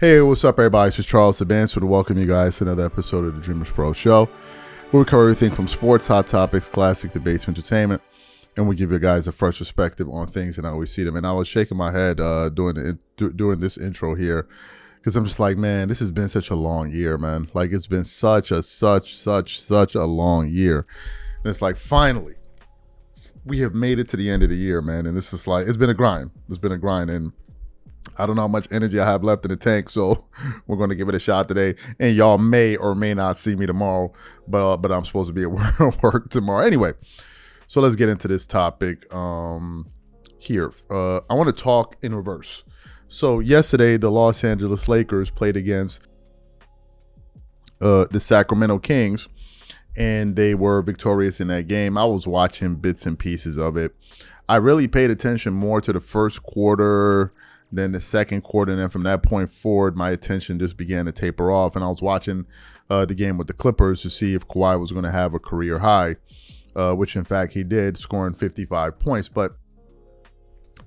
Hey, what's up, everybody? This is Charles the Bands to welcome you guys to another episode of the DREAMERSPRO show, where we cover everything from sports, hot topics, classic debates, entertainment, and we give you guys a fresh perspective on things and how we see them. And I was shaking my head doing this intro here because I'm just like, man, this has been such a long year, man. Like, it's been such a long year. And it's like, finally, we have made it to the end of the year, man. And this is like, it's been a grind. And I don't know how much energy I have left in the tank, so we're going to give it a shot today. And y'all may or may not see me tomorrow, but I'm supposed to be at work tomorrow. Anyway, so let's get into this topic here. I want to talk in reverse. So yesterday, the Los Angeles Lakers played against the Sacramento Kings, and they were victorious in that game. I was watching bits and pieces of it. I really paid attention more to the first quarter than the second quarter, and then from that point forward, my attention just began to taper off, and I was watching the game with the Clippers to see if Kawhi was going to have a career high, which in fact he did, scoring 55 points. But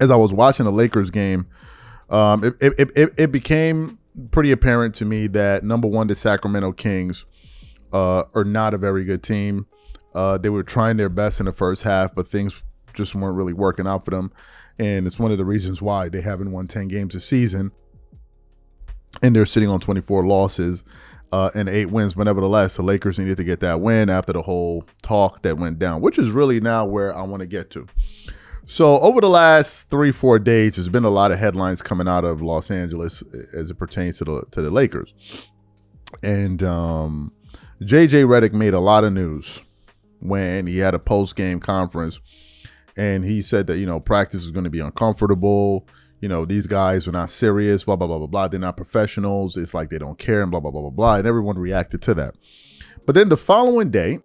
as I was watching the Lakers game, it became pretty apparent to me that, number one, the Sacramento Kings are not a very good team. They were trying their best in the first half, but things just weren't really working out for them. And it's one of the reasons why they haven't won 10 games this season. And they're sitting on 24 losses and 8 wins. But nevertheless, the Lakers needed to get that win after the whole talk that went down, which is really now where I want to get to. So over the last 3-4 days, there's been a lot of headlines coming out of Los Angeles as it pertains to the Lakers. And JJ Redick made a lot of news when he had a post-game conference. And he said that, practice is going to be uncomfortable. These guys are not serious, blah, blah, blah, blah, blah. They're not professionals. It's like they don't care and blah, blah, blah, blah, blah. And everyone reacted to that. But then the following day,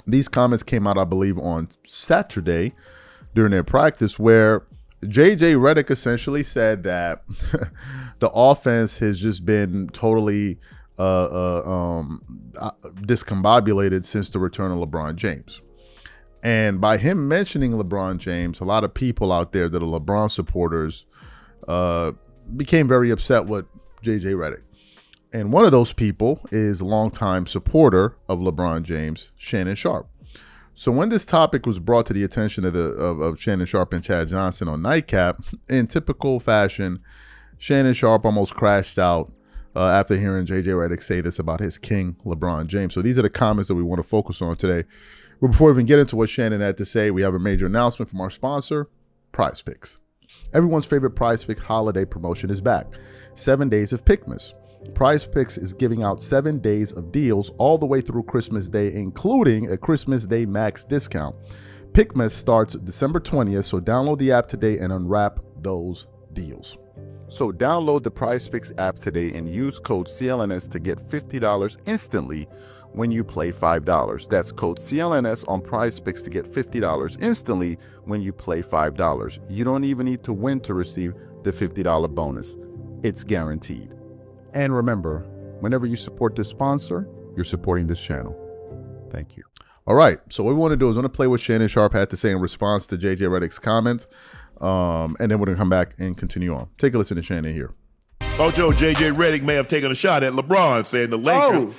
these comments came out, I believe, on Saturday during their practice, where JJ Redick essentially said that the offense has just been totally discombobulated since the return of LeBron James. And by him mentioning LeBron James, a lot of people out there that are LeBron supporters became very upset with JJ Redick. And one of those people is a longtime supporter of LeBron James, Shannon Sharpe. So when this topic was brought to the attention of Shannon Sharpe and Chad Johnson on Nightcap, in typical fashion, Shannon Sharpe almost crashed out after hearing JJ Redick say this about his king, LeBron James. So these are the comments that we want to focus on today. But before we even get into what Shannon had to say, we have a major announcement from our sponsor, Prize Picks. Everyone's favorite Prize Picks holiday promotion is back. 7 days of Pickmas. Prize Picks is giving out 7 days of deals all the way through Christmas Day, including a Christmas Day max discount. Pickmas starts December 20th, so download the app today and unwrap those deals. So download the Prize Picks app today and use code CLNS to get $50 instantly when you play $5. That's code CLNS on Prize Picks to get $50 instantly when you play $5. You don't even need to win to receive the $50 bonus. It's guaranteed. And remember, whenever you support this sponsor, you're supporting this channel. Thank you. All right, so what we want to do is I want to play what Shannon Sharpe had to say in response to JJ Redick's comment, and then we're going to come back and continue on. Take a listen to Shannon here. Ocho, JJ Redick may have taken a shot at LeBron, saying the Lakers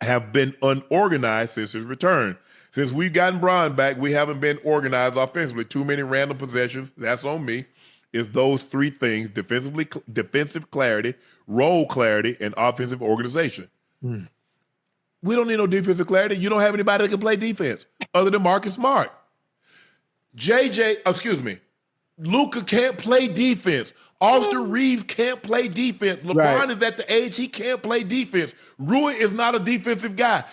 have been unorganized since his return. Since we've gotten Bron back, we haven't been organized offensively. Too many random possessions. That's on me. It's those three things: defensive clarity, role clarity, and offensive organization. We don't need no defensive clarity. You don't have anybody that can play defense other than Marcus Smart. Luka can't play defense. Austin Reeves can't play defense. LeBron is at the age he can't play defense. Rui is not a defensive guy.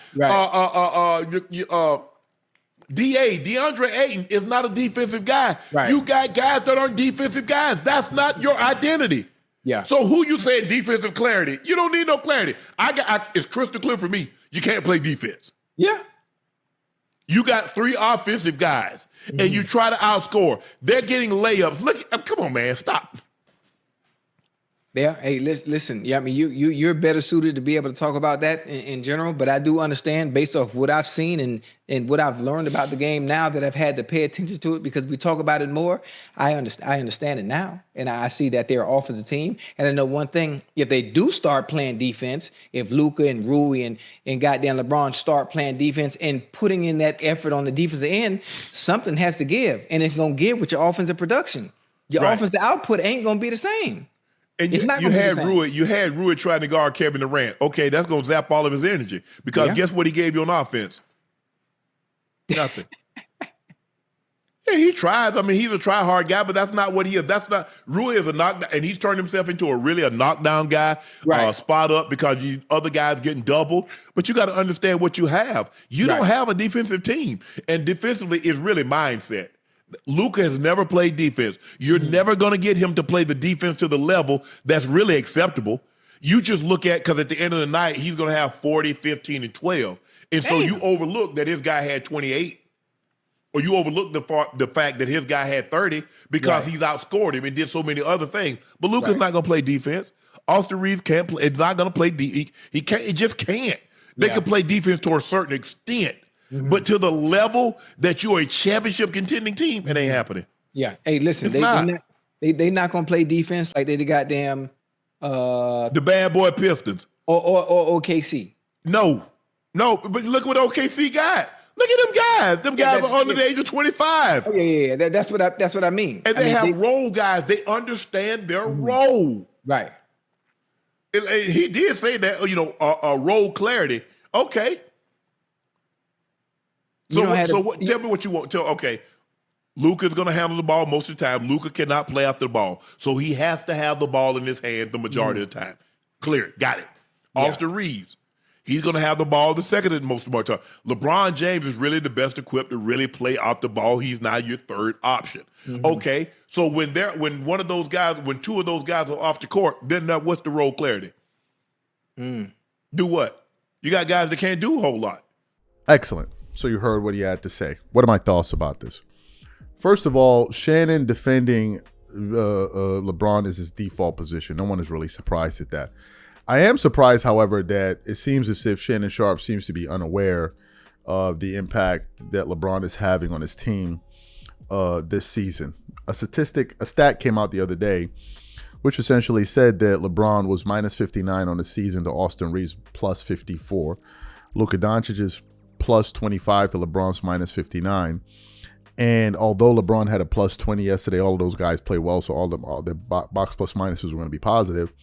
DeAndre Ayton is not a defensive guy. Right. You got guys that aren't defensive guys. That's not your identity. Yeah. So who you saying defensive clarity? You don't need no clarity. It's crystal clear for me. You can't play defense. Yeah. You got 3 offensive guys, and you try to outscore. They're getting layups. Come on, man, stop. Yeah. Hey, listen. Yeah, I mean, you're better suited to be able to talk about that in general. But I do understand, based off what I've seen and what I've learned about the game now that I've had to pay attention to it because we talk about it more. I understand it now, and I see that they're off of the team. And I know one thing: if they do start playing defense, if Luka and Rui and goddamn LeBron start playing defense and putting in that effort on the defensive end, something has to give, and it's gonna give with your offensive production. Your offensive output ain't gonna be the same. And you had Rui trying to guard Kevin Durant. Okay, that's going to zap all of his energy because guess what he gave you on offense? Nothing. Yeah, he tries. I mean, he's a try-hard guy, but that's not what he is. Rui is a knockdown, and he's turned himself into a knockdown guy, spot up because other guys getting doubled. But you got to understand what you have. You don't have a defensive team, and defensively is really mindset. Luka has never played defense. You're never going to get him to play the defense to the level that's really acceptable. You just look at, because at the end of the night, he's going to have 40, 15, and 12. And so you overlook that his guy had 28. Or you overlook the fact that his guy had 30 because he's outscored him and did so many other things. But Luka's not going to play defense. Austin Reeves can't play. It's not going to play defense. He can't. He just can't. They can play defense to a certain extent. But to the level that you're a championship contending team, it ain't happening. Yeah. Hey, listen, they not gonna play defense like they the goddamn the bad boy Pistons or OKC. No, but look what OKC got. Look at them guys. Them guys are under the age of 25. Oh, yeah. That's what I mean. And they have role guys. They understand their role. Right. He did say that, a role clarity. Okay. Tell me what you want. Okay, Luka's going to handle the ball most of the time. Luka cannot play after the ball. So he has to have the ball in his hand the majority of the time. Clear. Got it. Austin Reeves, he's going to have the ball the second and most of the time. LeBron James is really the best equipped to really play off the ball. He's now your third option. Okay, so when two of those guys are off the court, then what's the role clarity? Do what? You got guys that can't do a whole lot. Excellent. So you heard what he had to say. What are my thoughts about this? First of all, Shannon defending LeBron is his default position. No one is really surprised at that. I am surprised, however, that it seems as if Shannon Sharpe seems to be unaware of the impact that LeBron is having on his team this season. A stat came out the other day, which essentially said that LeBron was minus 59 on the season to Austin Reeves plus 54. Luka Doncic is plus 25 to LeBron's minus 59. And although LeBron had a plus 20 yesterday, all of those guys play well, so all the box plus minuses were going to be positive.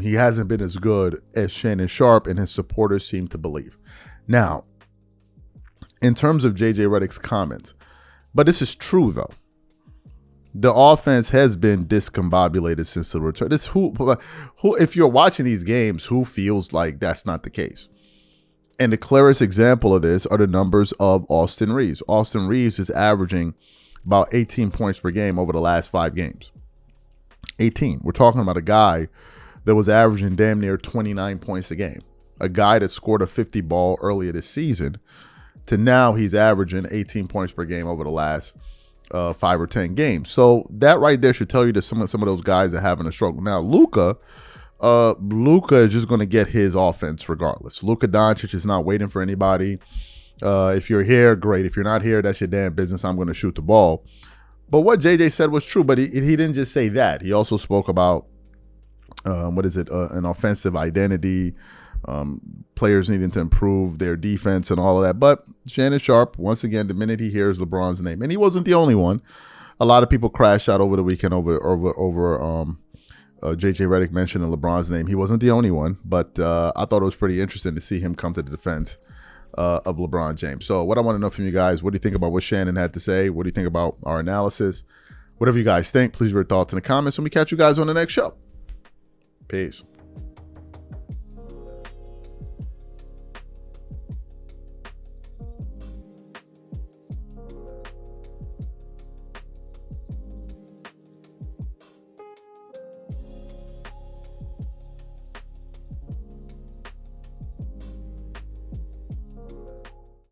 He hasn't been as good as Shannon Sharpe and his supporters seem to believe. Now, in terms of JJ Redick's comment, but this is true though. The offense has been discombobulated since the return. Who, if you're watching these games, who feels like that's not the case? And the clearest example of this are the numbers of Austin Reeves. Austin Reeves is averaging about 18 points per game over the last 5 games. 18. We're talking about a guy that was averaging damn near 29 points a game. A guy that scored a 50 ball earlier this season to now he's averaging 18 points per game over the last 5 or 10 games. So that right there should tell you that some of those guys are having a struggle. Now, Luka is just going to get his offense regardless. Luka Doncic is not waiting for anybody. If you're here, great. If you're not here, that's your damn business. I'm going to shoot the ball. But what JJ said was true, but he didn't just say that. He also spoke about, an offensive identity, players needing to improve their defense and all of that. But Shannon Sharpe, once again, the minute he hears LeBron's name, and he wasn't the only one. A lot of people crashed out over the weekend over JJ Redick mentioning LeBron's name. He wasn't the only one, but I thought it was pretty interesting to see him come to the defense of LeBron James. So what I want to know from you guys, what do you think about what Shannon had to say? What do you think about our analysis? Whatever you guys think, please leave your thoughts in the comments, and we catch you guys on the next show. Peace.